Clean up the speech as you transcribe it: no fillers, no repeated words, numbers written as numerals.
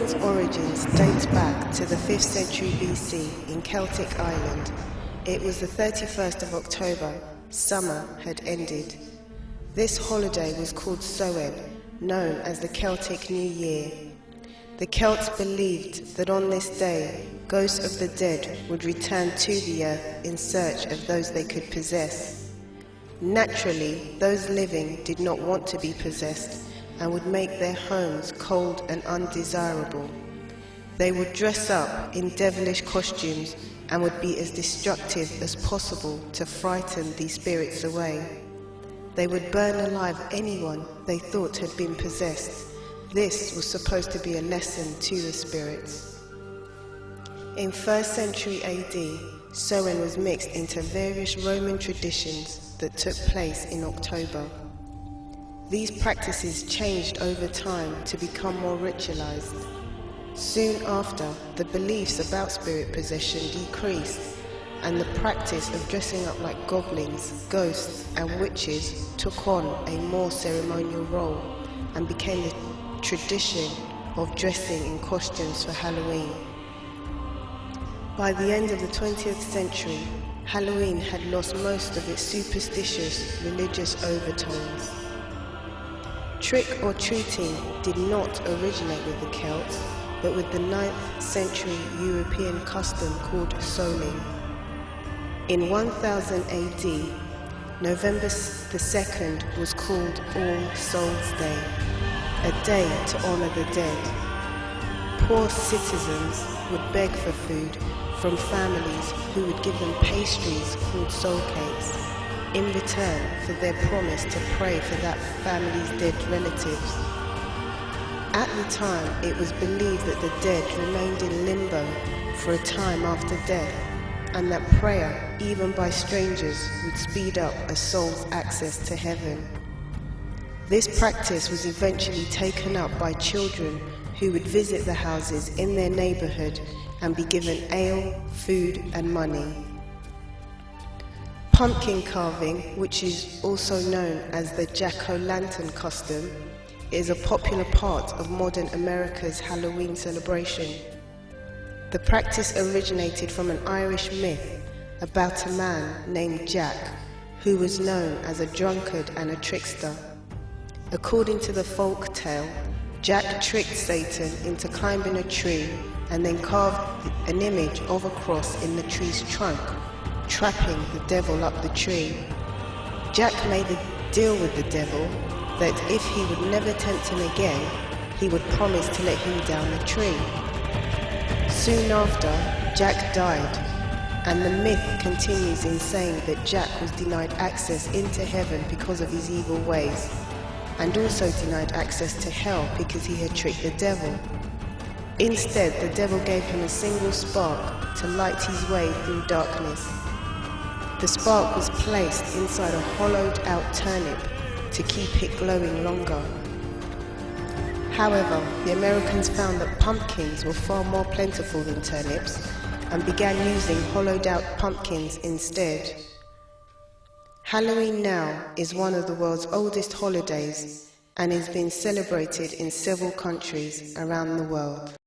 Halloween's origins dates back to the 5th century BC in Celtic Ireland. It was the 31st of October. Summer had ended. This holiday was called Samhain, known as the Celtic New Year. The Celts believed that on this day, ghosts of the dead would return to the earth in search of those they could possess. Naturally, those living did not want to be possessed and would make their homes cold and undesirable. They would dress up in devilish costumes and would be as destructive as possible to frighten these spirits away. They would burn alive anyone they thought had been possessed. This was supposed to be a lesson to the spirits. In 1st century AD, Samhain was mixed into various Roman traditions that took place in October. These practices changed over time to become more ritualized. Soon after, the beliefs about spirit possession decreased, and the practice of dressing up like goblins, ghosts, and witches took on a more ceremonial role and became the tradition of dressing in costumes for Halloween. By the end of the 20th century, Halloween had lost most of its superstitious religious overtones. Trick-or-treating did not originate with the Celts, but with the 9th century European custom called souling. In 1000 AD, November the 2nd was called All Souls' Day, a day to honor the dead. Poor citizens would beg for food from families who would give them pastries called soul cakes, in return for their promise to pray for that family's dead relatives. At the time, it was believed that the dead remained in limbo for a time after death, and that prayer, even by strangers, would speed up a soul's access to heaven. This practice was eventually taken up by children who would visit the houses in their neighborhood and be given ale, food, and money. Pumpkin carving, which is also known as the jack-o'-lantern custom, is a popular part of modern America's Halloween celebration. The practice originated from an Irish myth about a man named Jack, who was known as a drunkard and a trickster. According to the folk tale, Jack tricked Satan into climbing a tree and then carved an image of a cross in the tree's trunk, trapping the devil up the tree. Jack made a deal with the devil that if he would never tempt him again, he would promise to let him down the tree. Soon after, Jack died, and the myth continues in saying that Jack was denied access into heaven because of his evil ways, and also denied access to hell because he had tricked the devil. Instead, the devil gave him a single spark to light his way through darkness. The spark was placed inside a hollowed-out turnip to keep it glowing longer. However, the Americans found that pumpkins were far more plentiful than turnips and began using hollowed-out pumpkins instead. Halloween now is one of the world's oldest holidays and is being celebrated in several countries around the world.